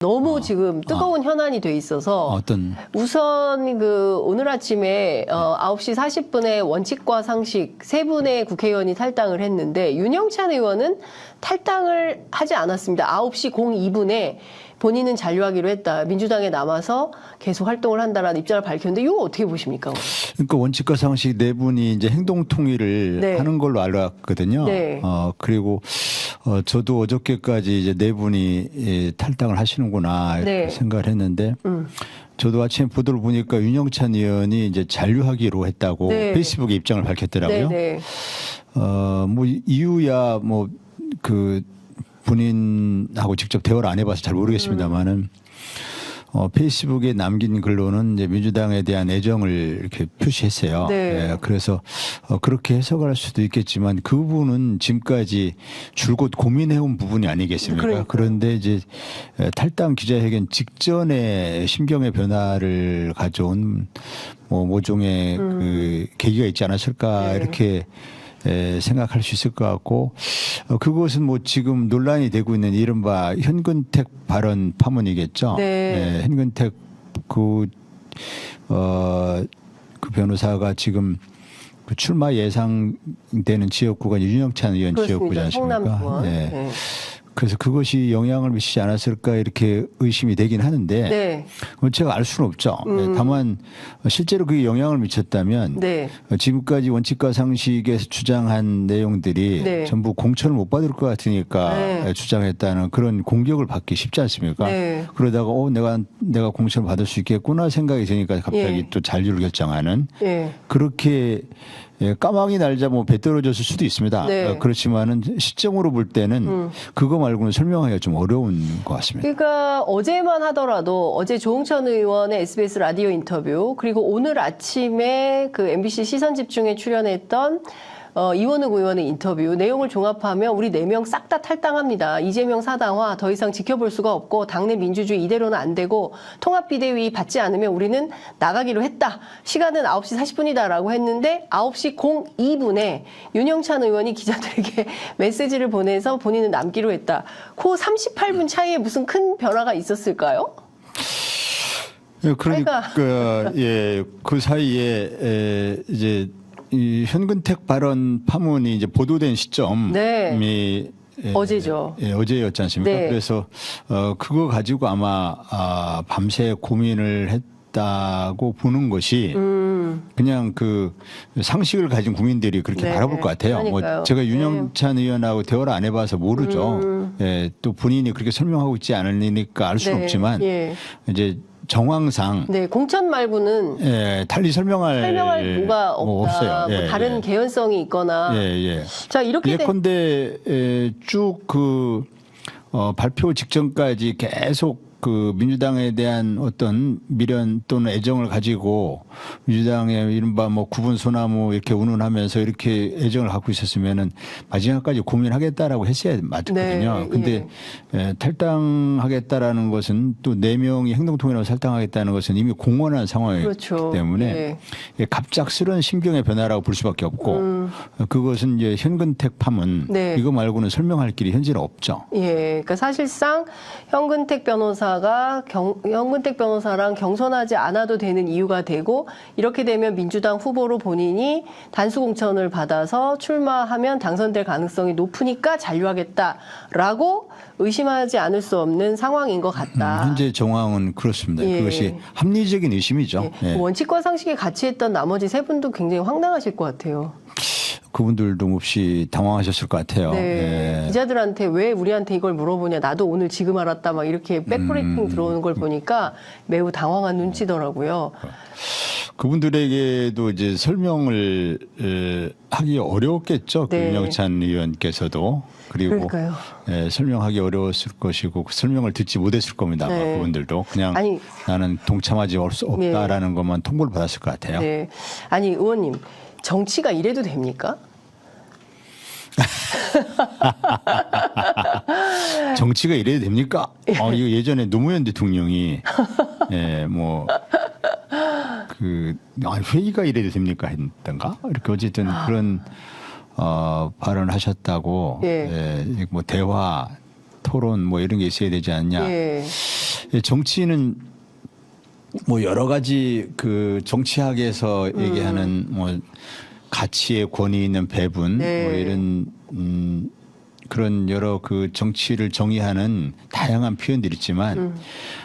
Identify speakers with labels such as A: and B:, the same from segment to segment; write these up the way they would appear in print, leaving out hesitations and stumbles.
A: 너무 지금 뜨거운 현안이 돼 있어서
B: 어떤
A: 우선 오늘 아침에 9시 40분에 원칙과 상식 세 분의 국회의원이 탈당을 했는데 윤영찬 의원은 탈당을 하지 않았습니다. 9시 02분에 본인은 잔류하기로 했다. 민주당에 남아서 계속 활동을 한다라는 입장을 밝혔는데 이거 어떻게 보십니까?
B: 그러니까 원칙과 상식 네 분이 이제 행동 통일을
A: 네.
B: 하는 걸로 알았거든요.
A: 네.
B: 그리고 저도 어저께까지 이제 네 분이 탈당을 하시는구나 이렇게
A: 네.
B: 생각을 했는데 저도 아침에 보도를 보니까 윤영찬 의원이 이제 잔류하기로 했다고
A: 네.
B: 페이스북에 입장을 밝혔더라고요.
A: 네.
B: 뭐 이유야 뭐 그 본인하고 직접 대화를 안 해봐서 잘 모르겠습니다만은 페이스북에 남긴 글로는 이제 민주당에 대한 애정을 이렇게 표시했어요.
A: 네.
B: 예, 그래서 그렇게 해석할 수도 있겠지만 그 부분은 지금까지 줄곧 고민해온 부분이 아니겠습니까?
A: 그러니까요.
B: 그런데 이제 탈당 기자회견 직전에 심경의 변화를 가져온 뭐 모종의 그 계기가 있지 않았을까
A: 네.
B: 이렇게 생각할 수 있을 것 같고 그것은 뭐 지금 논란이 되고 있는 이른바 현근택 발언 파문이겠죠.
A: 네.
B: 현근택 그 변호사가 지금 그 출마 예상되는 지역구가 윤영찬 의원 지역구지 않습니까?
A: 성남권.
B: 네.
A: 네.
B: 그래서 그것이 영향을 미치지 않았을까 이렇게 의심이 되긴 하는데
A: 네.
B: 제가 알 수는 없죠. 다만 실제로 그게 영향을 미쳤다면
A: 네.
B: 지금까지 원칙과 상식에서 주장한 내용들이
A: 네.
B: 전부 공천을 못 받을 것 같으니까
A: 네.
B: 주장했다는 그런 공격을 받기 쉽지 않습니까?
A: 네.
B: 그러다가 내가 공천을 받을 수 있겠구나 생각이 드니까 갑자기
A: 예.
B: 또 잔류를 결정하는
A: 예.
B: 그렇게 까마귀 날자 뭐 배 떨어졌을 수도 있습니다.
A: 네.
B: 그렇지만은 시점으로 볼 때는 그거 말고는 설명하기가 좀 어려운 것 같습니다.
A: 그러니까 어제만 하더라도 어제 조홍천 의원의 SBS 라디오 인터뷰 그리고 오늘 아침에 그 MBC 시선집중에 출연했던 이원욱 의원의 인터뷰 내용을 종합하면 우리 4명 싹 다 탈당합니다. 이재명 사당화 더 이상 지켜볼 수가 없고 당내 민주주의 이대로는 안 되고 통합비대위 받지 않으면 우리는 나가기로 했다. 시간은 9시 40분이다라고 했는데 9시 02분에 윤영찬 의원이 기자들에게 메시지를 보내서 본인은 남기로 했다. 그 38분 차이에 무슨 큰 변화가 있었을까요?
B: 그러니까 그 사이에 이제 이 현근택 발언 파문이 이제 보도된 시점이
A: 네. 어제죠.
B: 어제였지 않습니까?
A: 네.
B: 그래서 그거 가지고 아마 밤새 고민을 했다고 보는 것이 그냥 그 상식을 가진 국민들이 그렇게
A: 네.
B: 바라볼 것 같아요.
A: 그러니까요.
B: 뭐 제가 윤영찬 의원하고 대화를 안 해봐서 모르죠. 또 본인이 그렇게 설명하고 있지 않으니까 알 수는
A: 네.
B: 없지만
A: 예.
B: 이제 정황상
A: 네, 공천 말고는
B: 달리 설명할
A: 뭐가 없다.
B: 뭐 없어요.
A: 뭐 다른 개연성이 있거나. 자, 이렇게
B: 예컨대 쭉 그 발표 직전까지 계속 그 민주당에 대한 어떤 미련 또는 애정을 가지고 민주당의 이른바 뭐 구분 소나무 이렇게 운운하면서 이렇게 애정을 갖고 있었으면은 마지막까지 고민하겠다라고 했어야 맞거든요.
A: 네,
B: 근데 탈당하겠다라는 것은 또 4명이 행동통일하고 탈당하겠다는 것은 이미 공언한 상황이기
A: 그렇죠.
B: 때문에 갑작스러운 심경의 변화라고 볼 수밖에 없고 그것은 이제 현근택 파문 이거 말고는 설명할 길이 현재는 없죠.
A: 예, 그러니까 사실상 현근택 변호사가 현근택 변호사랑 경선하지 않아도 되는 이유가 되고 이렇게 되면 민주당 후보로 본인이 단수 공천을 받아서 출마하면 당선될 가능성이 높으니까 잔류하겠다라고 의심하지 않을 수 없는 상황인 것 같다.
B: 현재 정황은 그렇습니다. 그것이 합리적인 의심이죠.
A: 원칙과 상식에 같이 했던 나머지 세 분도 굉장히 황당하실 것 같아요.
B: 그분들도 몹시 당황하셨을 것 같아요.
A: 기자들한테 왜 우리한테 이걸 물어보냐. 나도 오늘 지금 알았다. 막 이렇게 백브리핑 들어오는 걸 보니까 매우 당황한 눈치더라고요.
B: 그분들에게도 이제 설명을 하기 어려웠겠죠. 윤영찬 의원께서도. 그리고 설명하기 어려웠을 것이고 그 설명을 듣지 못했을 겁니다. 그분들도 그냥 나는 동참하지 수 없다라는 것만 통보를 받았을 것 같아요.
A: 아니 의원님. 정치가 이래도 됩니까?
B: 정치가 이래도 됩니까? 이거 예전에 노무현 대통령이 회의가 이래도 됩니까 했던가? 이렇게 어쨌든 그런 발언을 하셨다고 뭐 대화 토론 뭐 이런 게 있어야 되지 않냐.
A: 예.
B: 정치는 뭐 여러 가지 그 정치학에서 얘기하는 뭐 가치의 권위 있는 배분
A: 네.
B: 뭐 이런 그런 여러 그 정치를 정의하는 다양한 표현들이 있지만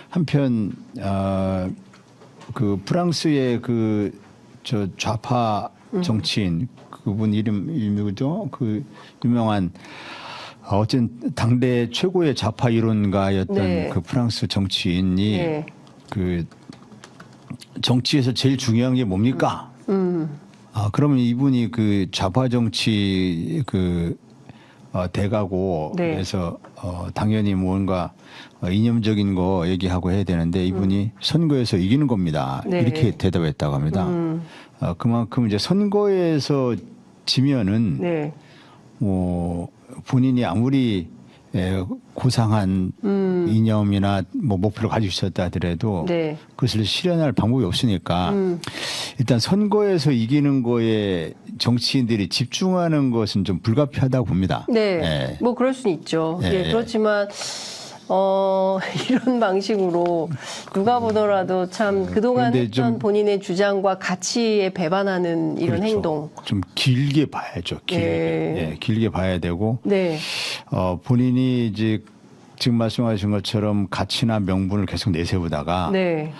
B: 한편 그 프랑스의 그 저 좌파 정치인 그분 이름이 누구죠? 그 유명한 어쨌든 당대 최고의 좌파 이론가였던
A: 네.
B: 그 프랑스 정치인이
A: 예.
B: 그 정치에서 제일 중요한 게 뭡니까? 그러면 이분이 그 좌파 정치 그 대가고
A: 네.
B: 그래서 당연히 뭔가 이념적인 거 얘기하고 해야 되는데 이분이 선거에서 이기는 겁니다.
A: 네.
B: 이렇게 대답했다고 합니다. 그만큼 이제 선거에서 지면은
A: 네.
B: 뭐 본인이 아무리 고상한 이념이나 뭐 목표를 가지고 있었다 하더라도
A: 네.
B: 그것을 실현할 방법이 없으니까 일단 선거에서 이기는 거에 정치인들이 집중하는 것은 좀 불가피하다고 봅니다.
A: 네.
B: 예.
A: 뭐 그럴 수는 있죠.
B: 예.
A: 예. 그렇지만 이런 방식으로 누가 보더라도 참 그동안
B: 그런데
A: 했던
B: 좀
A: 본인의 주장과 가치에 배반하는 이런
B: 그렇죠.
A: 행동.
B: 좀 길게 봐야죠. 길게.
A: 예.
B: 예, 길게 봐야 되고
A: 네.
B: 본인이 이제 지금 말씀하신 것처럼 가치나 명분을 계속 내세우다가
A: 네.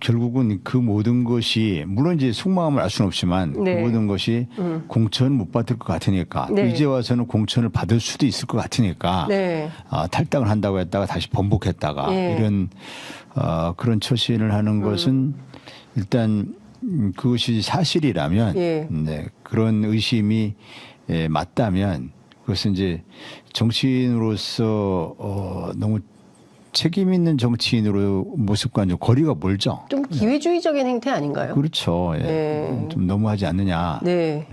B: 결국은 그 모든 것이 물론 이제 속마음을 알 수는 없지만
A: 네.
B: 그 모든 것이 공천 못 받을 것 같으니까 또
A: 네.
B: 이제 와서는 공천을 받을 수도 있을 것 같으니까
A: 네.
B: 탈당을 한다고 했다가 다시 번복했다가
A: 예.
B: 이런 그런 처신을 하는 것은 일단 그것이 사실이라면
A: 예.
B: 네, 그런 의심이 맞다면 그것은 이제 정치인으로서 너무 책임 있는 정치인으로 모습과 좀 거리가 멀죠.
A: 좀 기회주의적인 행태 아닌가요?
B: 그렇죠. 예.
A: 네.
B: 좀 너무하지 않느냐.
A: 네.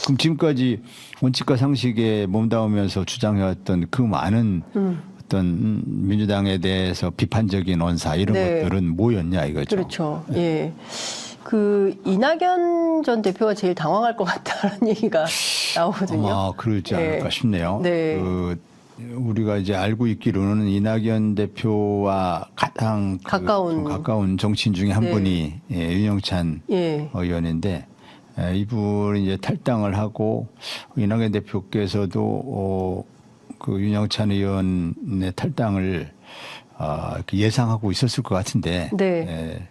B: 그럼 지금까지 원칙과 상식에 몸담으면서 주장해왔던 그 많은 어떤 민주당에 대해서 비판적인 언사 이런
A: 네.
B: 것들은 뭐였냐 이거죠.
A: 그렇죠. 예. 그 이낙연 전 대표가 제일 당황할 것 같다는 얘기가 나오거든요.
B: 아마 그러지 않을까
A: 네.
B: 싶네요.
A: 네.
B: 우리가 이제 알고 있기로는 이낙연 대표와 가장
A: 가까운.
B: 가까운 정치인 중에 한
A: 네.
B: 분이 윤영찬
A: 예.
B: 의원인데 이분이 이제 탈당을 하고 이낙연 대표께서도 그 윤영찬 의원의 탈당을 예상하고 있었을 것 같은데
A: 네.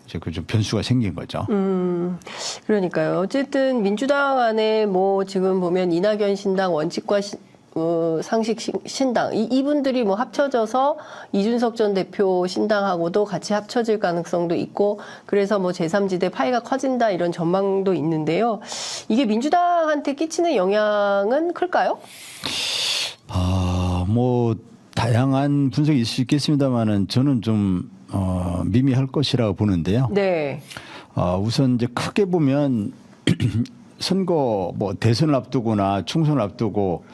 B: 이제 그 좀 변수가 생긴 거죠.
A: 그러니까요. 어쨌든 민주당 안에 뭐 지금 보면 이낙연 신당, 원칙과 상식 신당 이분들이 뭐 합쳐져서 이준석 전 대표 신당하고도 같이 합쳐질 가능성도 있고 그래서 뭐 제3지대 파이가 커진다 이런 전망도 있는데요. 이게 민주당한테 끼치는 영향은 클까요?
B: 뭐 다양한 분석이 있을 수 있겠습니다만은 저는 좀 미미할 것이라고 보는데요.
A: 네.
B: 우선 이제 크게 보면 선거 뭐 대선을 앞두거나 총선을 앞두고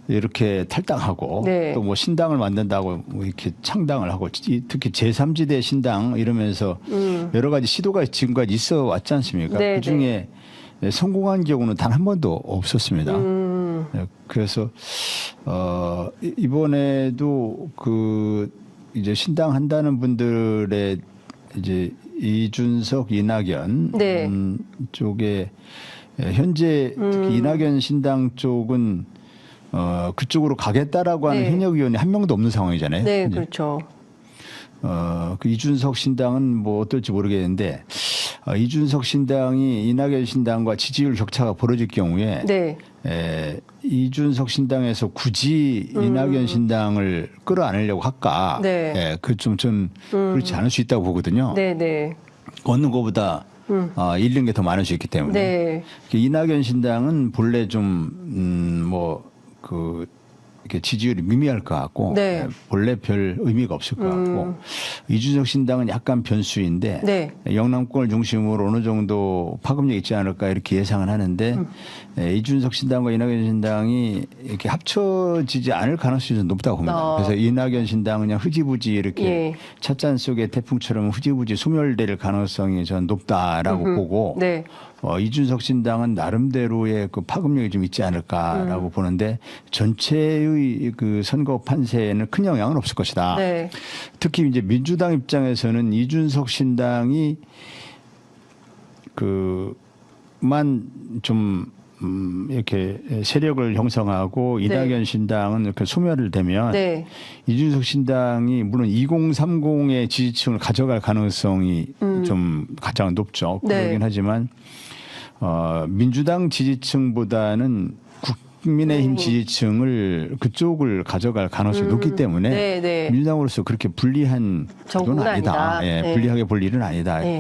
B: 이렇게 탈당하고
A: 네.
B: 또 뭐 신당을 만든다고 뭐 이렇게 창당을 하고 특히 제3지대 신당 이러면서 여러 가지 시도가 지금까지 있어 왔지 않습니까?
A: 네,
B: 그 중에 성공한 경우는 단 한 번도 없었습니다. 그래서 이번에도 그 이제 신당 한다는 분들의 이제 이준석, 이낙연
A: 네.
B: 쪽에 현재 특히 이낙연 신당 쪽은 그쪽으로 가겠다라고 하는
A: 네.
B: 현역 의원이 한 명도 없는 상황이잖아요.
A: 네,
B: 이제.
A: 그렇죠.
B: 그 이준석 신당은 뭐 어떨지 모르겠는데 이준석 신당이 이낙연 신당과 지지율 격차가 벌어질 경우에
A: 네.
B: 이준석 신당에서 굳이 이낙연 신당을 끌어안으려고 할까?
A: 네.
B: 그 좀 그렇지 않을 수 있다고 보거든요.
A: 네, 네.
B: 얻는 것보다 잃는 게 더 많을 수 있기 때문에
A: 네.
B: 이낙연 신당은 본래 좀 그 이렇게 지지율이 미미할 것 같고
A: 네.
B: 본래 별 의미가 없을 것 같고 이준석 신당은 약간 변수인데
A: 네.
B: 영남권을 중심으로 어느 정도 파급력이 있지 않을까 이렇게 예상을 하는데 이준석 신당과 이낙연 신당이 이렇게 합쳐지지 않을 가능성이 좀 높다고 봅니다. 그래서 이낙연 신당은 그냥 흐지부지 이렇게
A: 예.
B: 찻잔 속의 태풍처럼 흐지부지 소멸될 가능성이 전 높다라고 보고
A: 네.
B: 이준석 신당은 나름대로의 그 파급력이 좀 있지 않을까라고 보는데 전체의 내년의 그 선거 판세에는 큰 영향은 없을 것이다.
A: 네.
B: 특히 이제 민주당 입장에서는 이준석 신당이 그만 좀 이렇게 세력을 형성하고 이낙연 신당은 이렇게 소멸을 되면
A: 네.
B: 이준석 신당이 물론 2030의 지지층을 가져갈 가능성이 좀 가장 높죠.
A: 네.
B: 그러긴 하지만 민주당 지지층보다는 국민의힘 지지층을 그쪽을 가져갈 가능성이 높기 때문에
A: 네, 네.
B: 민주당으로서 그렇게 불리한 건
A: 정부는
B: 아니다.
A: 아니다.
B: 예,
A: 네.
B: 불리하게 볼 일은 아니다.
A: 네.